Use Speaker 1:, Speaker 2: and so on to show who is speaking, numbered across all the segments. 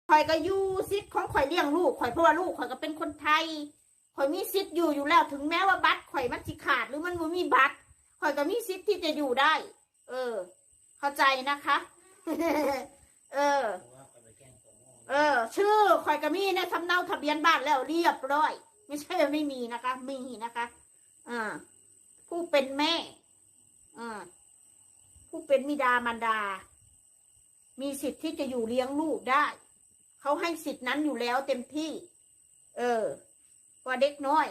Speaker 1: ข่อยก็อยู่สิทธิ์ของข่อยเลี้ยงลูกข่อยเพราะว่าลูกข่อยก็เป็นคนไทยข่อยมีสิทธิ์อยู่แล้วถึงแม้ว่าบัตรข่อยมันสิขาดหรือมันบ่มีบัตรข่อยก็มีสิทธิ์ที่จะอยู่ได้ เข้าใจนะคะ ชื่อข่อยก็มีในสำเนาทะเบียนบ้านแล้วเรียบร้อยไม่ใช่ไม่มีนะคะมีนะคะผู้เป็นแม่ผู้เป็นบิดามารดามีสิทธิ์ที่จะอยู่เลี้ยงลูกได้เขาให้สิทธินั้นอยู่แล้วเต็มที่ว่าเด็กน้อย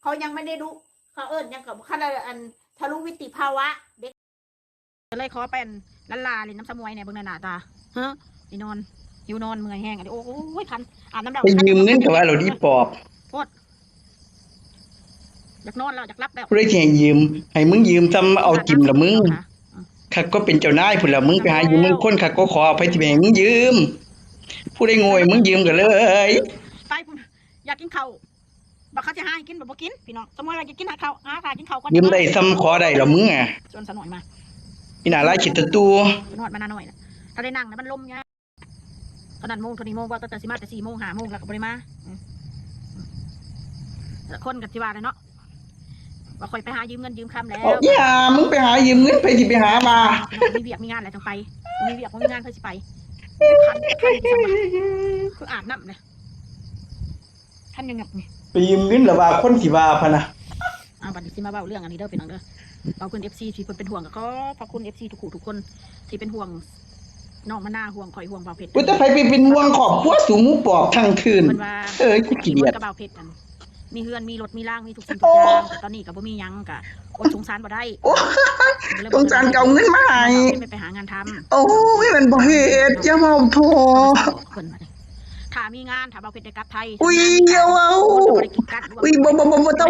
Speaker 1: เขายังไม่ได้รู้เขายังกับขั้นอันทะลุวิติภาวะเด็กเลยขอเป็นละลาเลยน้ำสมวยเนี่ยเบิ่งหน้าตาไอ้นอนหิวนอนเมื่อยแห้งอันนี้โอ้ยคันอาบน้ำดำ
Speaker 2: ไปยืมเงินกับว่าเราดีปอบ
Speaker 1: โคตรอยากนอนแล้วอยากรับแล้ว
Speaker 2: ผู้ใดที่ให้ยืมให้มึงยืมซ้ำเอาจิ้มละมึงข้าก็เป็นเจ้านายพุ่นละมึงไปหายืมมึงคนข้าก็ขอไปที่แม่มึงยืมผู้ใดโง่มึงยืมกันเลย
Speaker 1: ไปอยากกินข้าวบอกเขาจะหาให้กินบอกกินพี่น้องสมมติว่าจะกินข้าวกินข้าวก่อน
Speaker 2: ยืมได้ซ้ำขอได้ละมึงอ่ะ
Speaker 1: ชวนสน่อยมา
Speaker 2: อีน่าร้ายขิดตะตัวน
Speaker 1: อดมาหน่อยถ้าได้นั่งมันลมไงตอนนั้นโมงว่าตั้งแต่10 โมงแต่4 โมง5 โมงแล้วก็บริมาคนกับที่ว่าเลยเนาะว่าคอยไปหายืมเงินยืมคำแล้ว
Speaker 2: อย่ามึงไปหายืมเงินไปที่ไปหามา
Speaker 1: มีเวียกมีงานอะไรจังไปมีเวียกมีงานเพื่อสิไปคันคืออาบน้ำเลยท่านยังหยับนี่
Speaker 2: ไปยืมเงินหรือว่าคนที่ว่าพะนะ
Speaker 1: บัดนี้สิมาเบาเรื่องอันนี้เด้อเป็นหนังเด้อเราคุณ FC ที่เป็นห่วงก็ขอบคุณ FC ทุกคนที่เป็นห่วงน้องมะนาวห่วงข่อยห่วงเบาเพชร
Speaker 2: กูจะไปเป็นห่วงครอบครัวสูงมูปอบทั้งคืนกูขี้เกียจ
Speaker 1: กับเบาเพชรกันมีเฮือนมีรถมีร่างมีทุกสิ่งทุกอย่างแต่ตอนนี้ก็บ่มียังกะอดสงสารบ่ได้
Speaker 2: สงสารเก่าเงินมาให้
Speaker 1: ไปหางานทำ
Speaker 2: โอ้ยมันบ่เฮ็ดอย่าเว้าโท
Speaker 1: ถ้ามีงานถ้าเบาเพชรได้กลับไทย
Speaker 2: อุ้ยอย่าเว้าอุ้ยบ่เต้า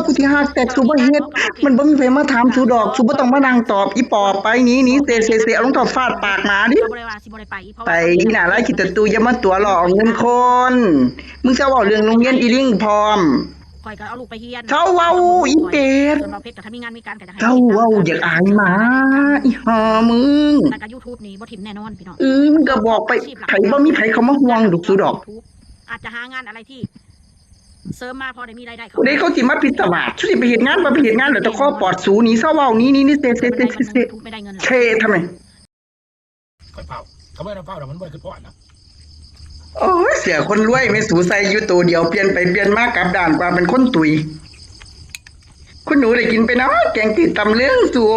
Speaker 2: กูสิฮักแต่สูบ่เฮ็ดมันบ่มีไผมาถามสูดอกสูบ่ต้องมานั่งตอบอีปอบไปหนีเตะเอาลงทอดฟาดปากหมาดิ
Speaker 1: บ่ได้ว่าสิบ่ได้ไป
Speaker 2: ไปอีน่าร้ายขี้ตะตูอย่ามาตัวหลอกเงินคนมึงจะเว้าเรื่องโรงเรียนอีลิงพร้อม
Speaker 1: ข่อยก็เอาลูกไปเรียน
Speaker 2: เจ้าเว้าอีเป็ด
Speaker 1: เบาเพชรก็ถ้ามีงานมีการก็จะให้
Speaker 2: เจ้าเว้าอยากอายหมาอีห่ามึง
Speaker 1: แต่ก็ YouTube นี่บ่ถิ่มแน่นอนพี่น้อง
Speaker 2: มึงก็บอกไปไผบ่มีไผเขามาห่วงดุกสุดอก
Speaker 1: อาจจะหางานอะไรที่เสริมมาพอได้มีรายได้
Speaker 2: เขาได้เขาสิมาพิศวาสสิไปเฮ็ดงานบ่ไปเฮ็ดงานแล้วตะขอปอดสูนี่เซาเว้านี่เตะ
Speaker 1: ไม่ได้เงิน
Speaker 2: เททำไม
Speaker 3: ค่อยเฝ้าเขาไม่ได้เฝ้าแต่มันบ่ได้คือพ่อนะ
Speaker 2: โอ้ยเสียคนรวยไม่สูใส่อยู่ตัวเดียวเปลี่ยนไปเปลี่ยนมากลับด้านกว่าเป็นคนตุยคุณหนูได้กินไปเนาะแกงติดตำเรื่องสัว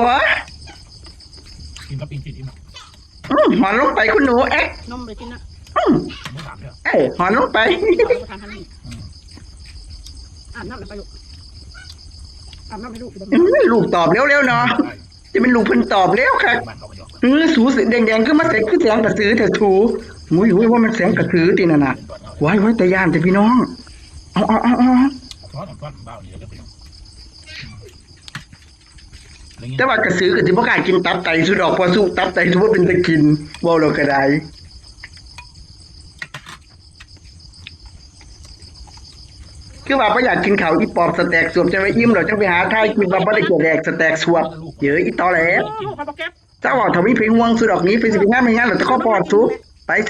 Speaker 3: กินกับปิ้งกินอิ่ม
Speaker 2: หอนลงไปคุณหนู
Speaker 1: นมเลยกินนะ
Speaker 3: ไม่ถามเลย
Speaker 2: หอนลงไป
Speaker 1: อาบน้ำไปลูกอาบน้ำไปลูก
Speaker 2: ลูกตอบเร็วๆเนาะจะเป็นลูกเพิ่นตอบเร็วค่ะสูสีแดงๆคือมาเสร็จคือเสียงกระสือแต่ถูมุ้ยว่ามันเสียงกระสือตีน่ะนะไว้แต่ย่านแต่พี่น้องแต่ว่ากระสือก็สิบ่กล้ากินตับไตสุดดอกพอสู้ตับไตสุบ่เป็นตะกินเว้าแล้วก็ได้คือว่าบ่อยากกินข้าวอีปอบสแต็กสวบจังไว้อิ่มแล้วจังไปหาทายกินว่าบ่ได้เกี่ยวแดกสแต็กสวบเยอะอีตอแหลเจ้าว่าถ้ามีเพลงห่วงสุดดอกนี้ไปสิไปงานไม่งานแล้วตะขอปอดสุไปเซ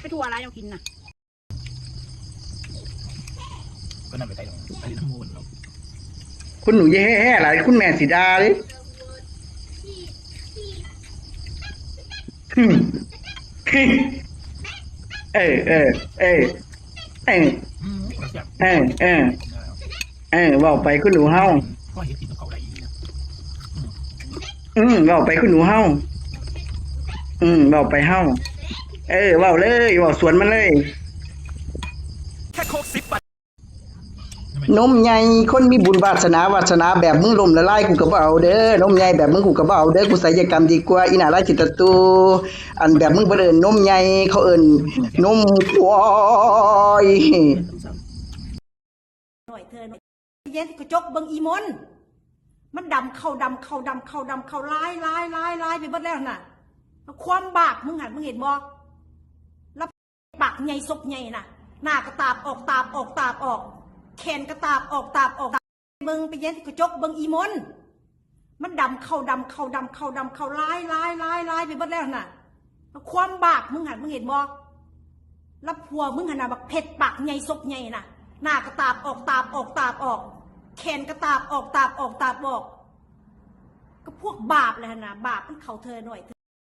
Speaker 1: ไปทั่วอะไรยังกินน่ะ
Speaker 3: ก็นั่นไปใส่น้ำมูล
Speaker 2: คุณหนูแย่ๆหลายคุณแม่สีดาเลยว่าไปคุณหนูเฮาว่าไปคุณหนูเฮาว่าไปเฮาว่าเลยว่าสวนมันเลยนมใหญ่คนมีบุญวาสนาแบบมึงลมละลายกูก็บ่เอาเด้อนมใหญ่แบบมึงกูก็บ่เอาเด้อกูศัลยกรรมดีกว่าอีน่าราชิตตูอันแบบมึงบ่เอิ้นนมใหญ่เขาเอิ้นนมควาย
Speaker 1: หน่อยเธอเย็นกระจกเบิ่งอีมนมันดำเข้าลายไปเบิดแล้วน่ะความบากมึงเห็นบ่แล้วปากใหญ่ซกใหญ่น่ะหน้ากระตาบออกแขนกระตาบออกเบิ่งไปเย็นกระจกเบิ่งอีมนมันดำเข้าลายไปเบิดแล้วน่ะ
Speaker 4: ความบาปมึงหันมึงเห็นบ่แล้วผัวมึงหันน่ะบักเผ็ดปากใหญ่ซกใหญ่น่ะหน้ากระตาบออกตาบออกตาบออกแขนกระตาบออกตาบออกตาบออกก็พวกบาปเลยนะบาปมันเขาเธอหน่อย